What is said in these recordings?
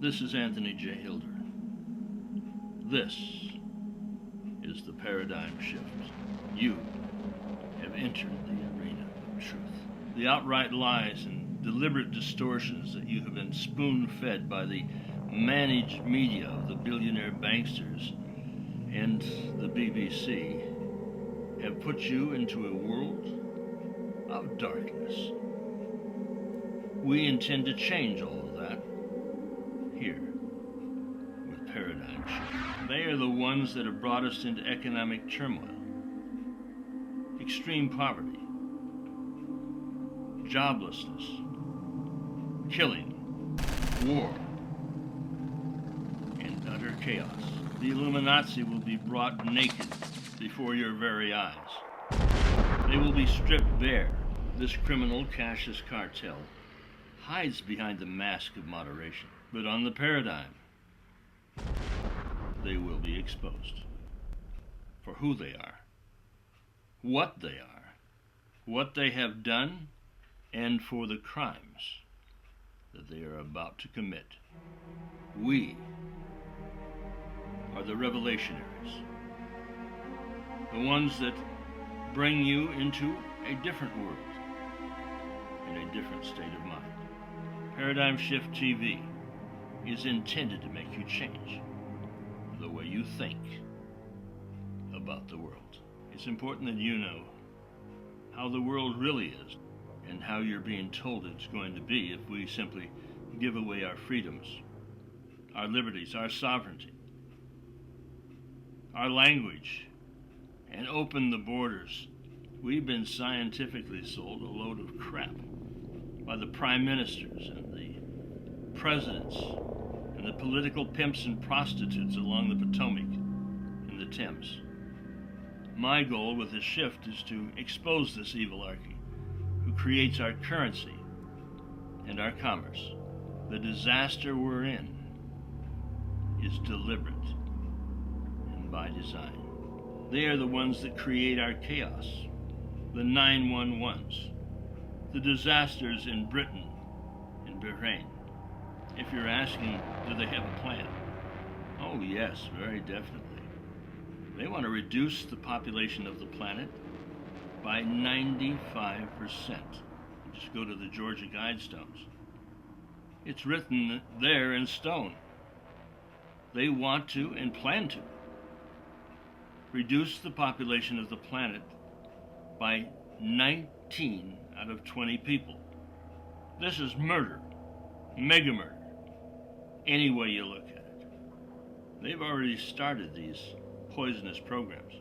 This is Anthony J. Hilder. This is the paradigm shift. You have entered the arena of truth. The outright lies and deliberate distortions that you have been spoon-fed by the managed media of the billionaire banksters and the BBC have put you into a world of darkness. We intend to change all of that here with Paradigm Shift. They are the ones that have brought us into economic turmoil, extreme poverty, joblessness, killing, war, and utter chaos. The Illuminati will be brought naked before your very eyes. They will be stripped bare. This criminal Cassius cartel hides behind the mask of moderation. But on the paradigm, they will be exposed for who they are, what they have done, and for the crimes that they are about to commit. We are the revelationaries, the ones that bring you into a different world, in a different state of mind. Paradigm Shift TV is intended to make you change the way you think about the world. It's important that you know how the world really is and how you're being told it's going to be if we simply give away our freedoms, our liberties, our sovereignty, our language, and open the borders. We've been scientifically sold a load of crap by the prime ministers and the presidents and the political pimps and prostitutes along the Potomac and the Thames. My goal with this shift is to expose this evilarchy who creates our currency and our commerce. The disaster we're in is deliberate and by design. They are the ones that create our chaos, the 911s, the disasters in Britain and Bahrain. If you're asking, do they have a plan? Oh yes, very definitely. They want to reduce the population of the planet by 95%. Just go to the Georgia Guidestones. It's written there in stone. They want to and plan to reduce the population of the planet by 19 out of 20 people. This is murder, mega murder, any way you look at it. They've already started these poisonous programs.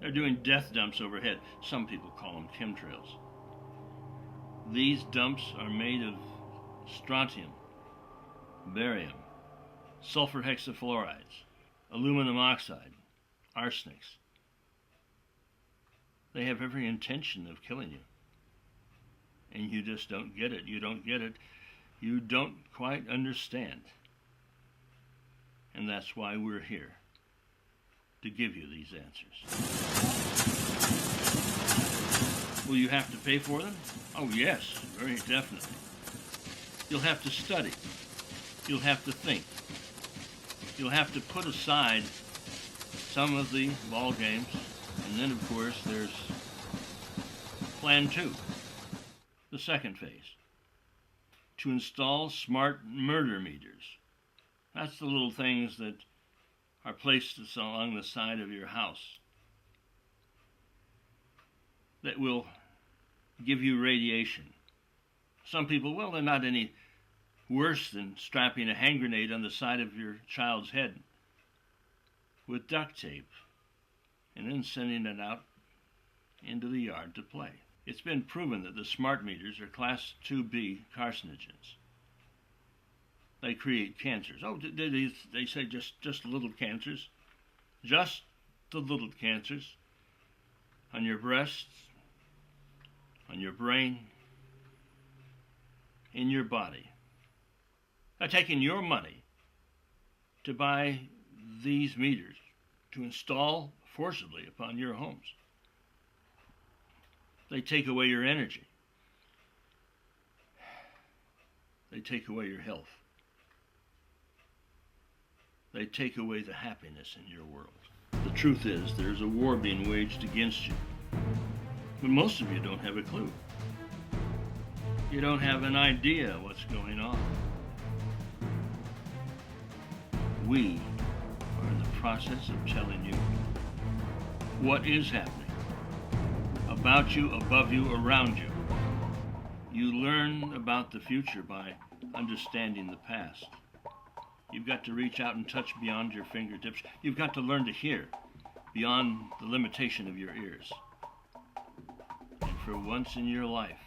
They're doing death dumps overhead. Some people call them chemtrails. These dumps are made of strontium, barium, sulfur hexafluorides, aluminum oxide, arsenics. They have every intention of killing you. And you just don't get it. You don't get it. You don't quite understand. And that's why we're here, to give you these answers. Will you have to pay for them? Oh yes, very definitely. You'll have to study. You'll have to think. You'll have to put aside some of the ball games. And then, of course, there's Plan 2, the second phase, to install smart murder meters. That's the little things that are placed along the side of your house that will give you radiation. Some people, well, they're not any worse than strapping a hand grenade on the side of your child's head with duct tape and then sending it out into the yard to play. It's been proven that the smart meters are class 2B carcinogens. They create cancers. Oh, they say just little cancers? Just the little cancers on your breasts, on your brain, in your body. They're taking your money to buy these meters to install forcibly upon your homes. They take away your energy. They take away your health. they take away the happiness in your world. The truth is, there's a war being waged against you. But most of you don't have a clue. You don't have an idea what's going on. We are in the process of telling you what is happening. About you, above you, around you. You learn about the future by understanding the past. You've got to reach out and touch beyond your fingertips. You've got to learn to hear beyond the limitation of your ears. And for once in your life,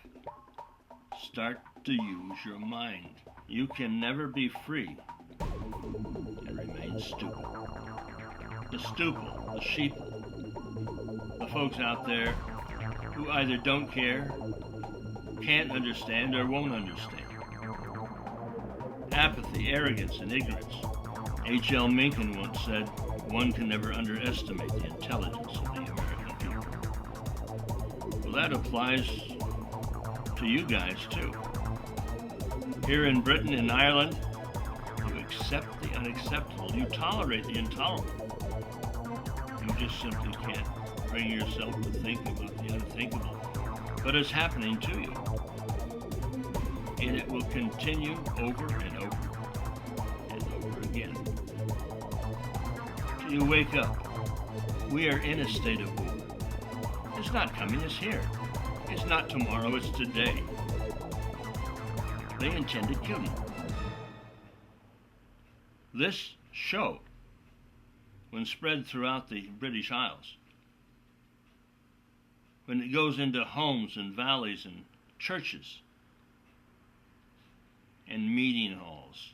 start to use your mind. You can never be free and remain stupid. The stupid, the sheeple, the folks out there who either don't care, can't understand, or won't understand. Apathy, arrogance, and ignorance. H.L. Mencken once said, one can never underestimate the intelligence of the American people. Well, that applies to you guys, too. Here in Britain and Ireland, you accept the unacceptable. You tolerate the intolerable. You just simply can't bring yourself to think about the unthinkable. But it's happening to you. And it will continue over and over and over again. Till you wake up. We are in a state of war. It's not coming, it's here. It's not tomorrow, it's today. They intend to kill you. This show, when spread throughout the British Isles, when it goes into homes and valleys and churches and meeting halls,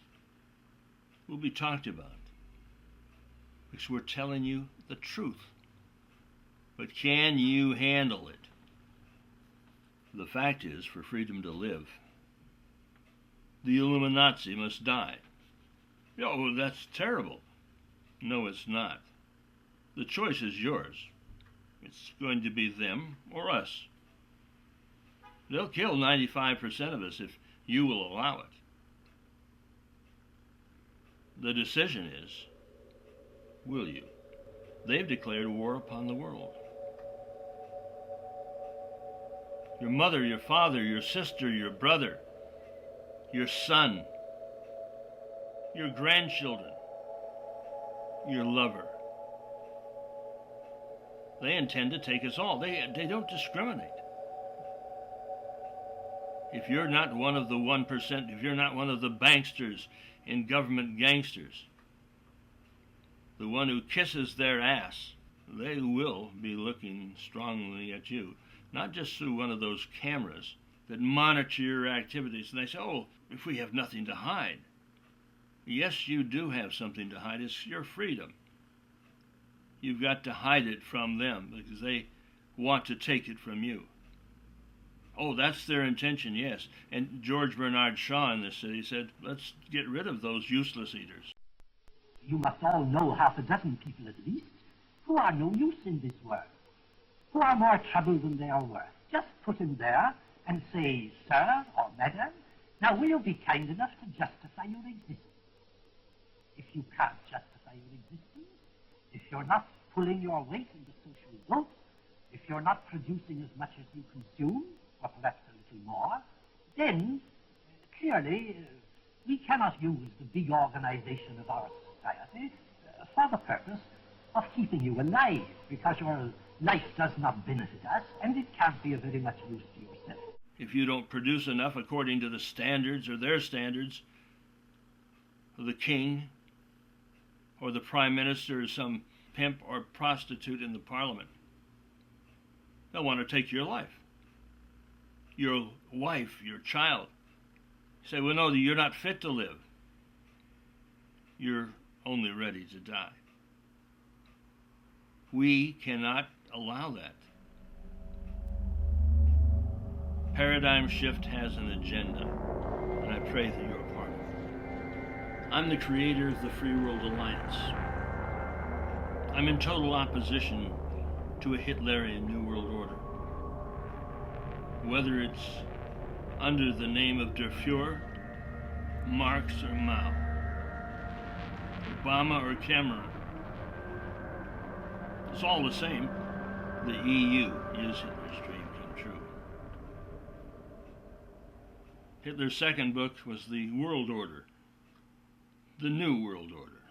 will be talked about. Because we're telling you the truth. But can you handle it? The fact is, for freedom to live, the Illuminati must die. Oh, that's terrible. No, it's not. The choice is yours. It's going to be them or us. They'll kill 95% of us if you will allow it. The decision is, will you? They've declared war upon the world. Your mother, your father, your sister, your brother, your son, your grandchildren, your lover. They intend to take us all. They don't discriminate. If you're not one of the 1%, if you're not one of the banksters and government gangsters, the one who kisses their ass, they will be looking strongly at you. Not just through one of those cameras that monitor your activities. And they say, oh, if we have nothing to hide. Yes, you do have something to hide. It's your freedom. You've got to hide it from them because they want to take it from you. Oh, that's their intention, yes. And George Bernard Shaw in this city said, let's get rid of those useless eaters. You must all know half a dozen people at least who are no use in this world, who are more trouble than they are worth. Just put him there and say, sir or madam, now will you be kind enough to justify your existence? If you can't justify your existence, if you're not pulling your weight in the social vote, if you're not producing as much as you consume, or perhaps a little more, then clearly we cannot use the big organization of our society for the purpose of keeping you alive, because your life does not benefit us, and it can't be of very much use to yourself. If you don't produce enough according to the standards or their standards of the king or the prime minister or some pimp or prostitute in the parliament, they'll want to take your life, your wife, your child. You say, well, no, you're not fit to live. You're only ready to die. We cannot allow that. Paradigm shift has an agenda, and I pray that you're a part of it. I'm the creator of the Free World Alliance. I'm in total opposition to a Hitlerian New World Order. Whether it's under the name of Der Fuhrer, Marx, or Mao. Obama or Cameron. It's all the same. The EU is Hitler's dream come true. Hitler's second book was The World Order, the New World Order.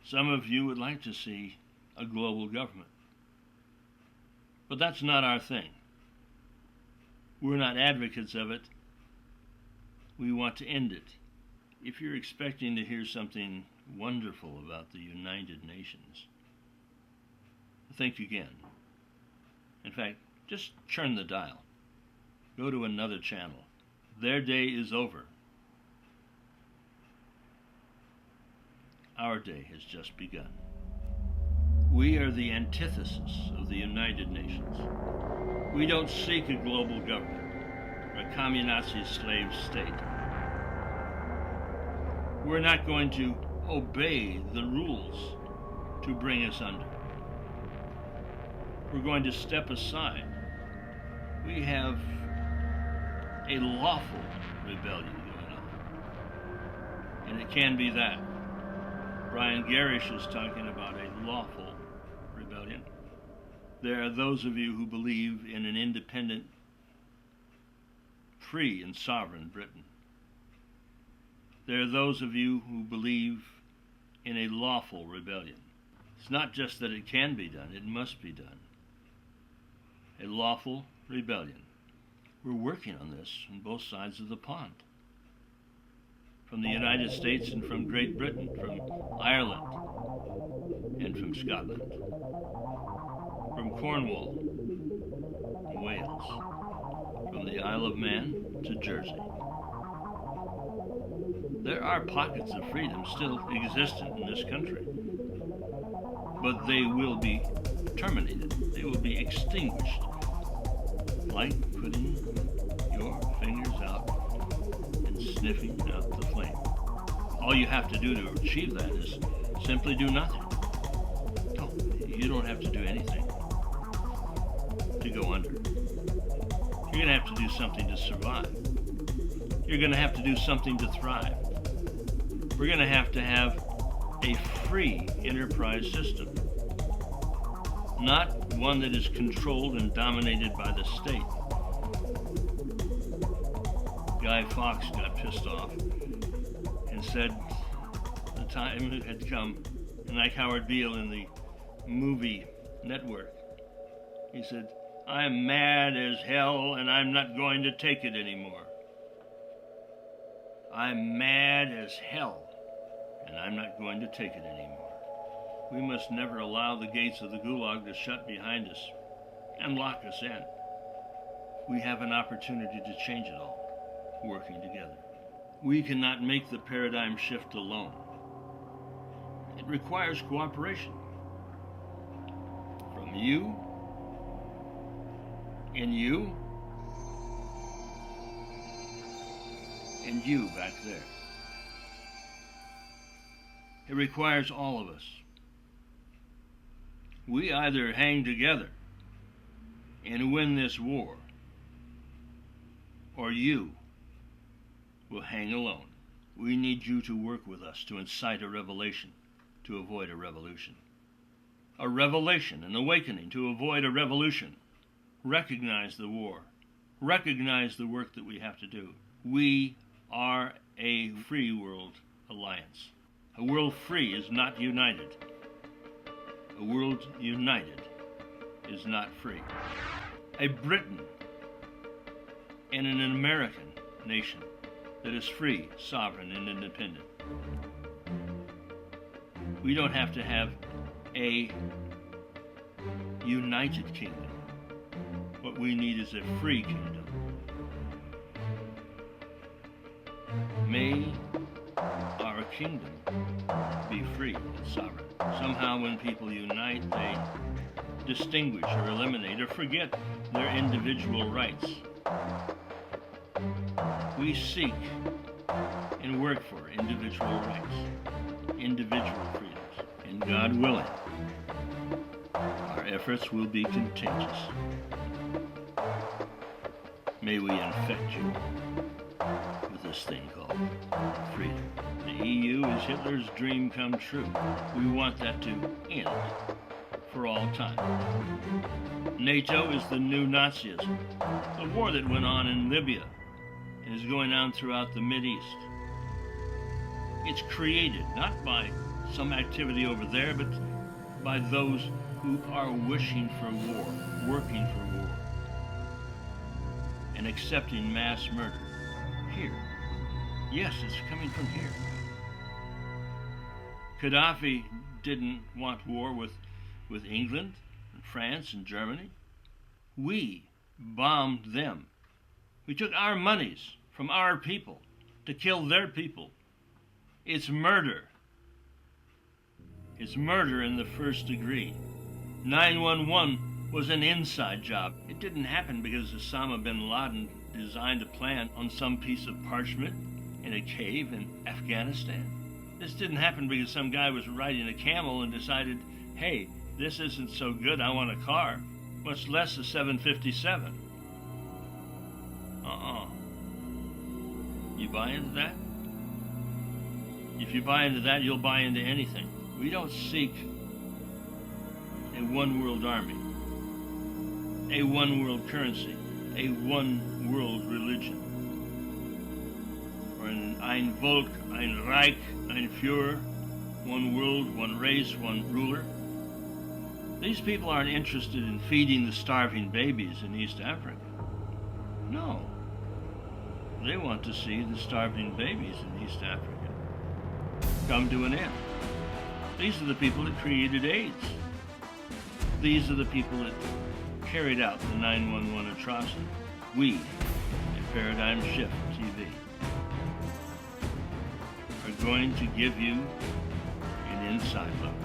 Some of you would like to see a global government. But that's not our thing. We're not advocates of it. We want to end it. If you're expecting to hear something wonderful about the United Nations, think again. In fact, just turn the dial. Go to another channel. Their day is over. Our day has just begun. We are the antithesis of the United Nations. We don't seek a global government or a communist slave state. We're not going to obey the rules to bring us under. We're going to step aside. We have a lawful rebellion going on. And it can be that. Brian Garish is talking about a lawful rebellion. There are those of you who believe in an independent, free and sovereign Britain. There are those of you who believe in a lawful rebellion. It's not just that it can be done, it must be done. A lawful rebellion. We're working on this on both sides of the pond. From the United States and from Great Britain, from Ireland and from Scotland, from Cornwall, Wales, from the Isle of Man to Jersey. There are pockets of freedom still existent in this country, but they will be terminated. They will be extinguished, like putting your fingers out and sniffing out the flame. All you have to do to achieve that is simply do nothing. No, you don't have to do anything to go under. You're going to have to do something to survive. You're going to have to do something to thrive. We're going to have a free enterprise system, not one that is controlled and dominated by the state. Guy Fawkes got pissed off and said the time had come, and like Howard Beale in the movie Network, he said, "I'm mad as hell and I'm not going to take it anymore. I'm mad as hell and I'm not going to take it anymore." We must never allow the gates of the gulag to shut behind us and lock us in. We have an opportunity to change it all, working together. We cannot make the paradigm shift alone. It requires cooperation from you, and you, and you back there. It requires all of us. We either hang together and win this war, or you will hang alone. We need you to work with us to incite a revelation, to avoid a revolution. A revelation, an awakening to avoid a revolution. Recognize the war. Recognize the work that we have to do. We are a free world alliance. A world free is not united. A world united is not free. A Britain and an American nation that is free, sovereign, and independent. We don't have to have a united kingdom. What we need is a free kingdom. May our kingdom be free and sovereign. Somehow when people unite, they distinguish or eliminate or forget their individual rights. We seek and work for individual rights, individual freedoms, and God willing, our efforts will be contagious. May we infect you with this thing called freedom. The EU is Hitler's dream come true. We want that to end for all time. NATO is the new Nazism, the war that went on in Libya and is going on throughout the Mideast. It's created not by some activity over there, but by those who are wishing for war, working for war, and accepting mass murder here. Yes, it's coming from here. Gaddafi didn't want war with England and France and Germany. We bombed them. We took our monies from our people to kill their people. It's murder. It's murder in the first degree. 9/11 was an inside job. It didn't happen because Osama bin Laden designed a plan on some piece of parchment in a cave in Afghanistan. This didn't happen because some guy was riding a camel and decided, hey, this isn't so good, I want a car, much less a 757. You buy into that? If you buy into that, you'll buy into anything. We don't seek a one-world army, a one-world currency, a one-world religion, or an ein Volk, ein Reich, ein Führer, one world, one race, one ruler. These people aren't interested in feeding the starving babies in East Africa. No. They want to see the starving babies in East Africa come to an end. These are the people that created AIDS. These are the people that carried out the 9/11 atrocity. We, at Paradigm Shift TV, are going to give you an inside look.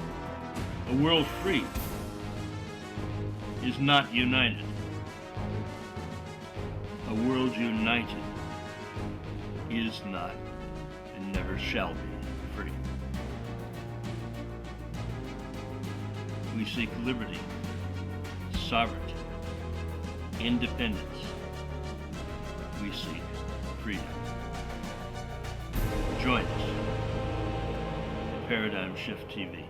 A world free is not united. A world united is not and never shall be free. We seek liberty, sovereignty, independence. We seek freedom. Join us at Paradigm Shift TV.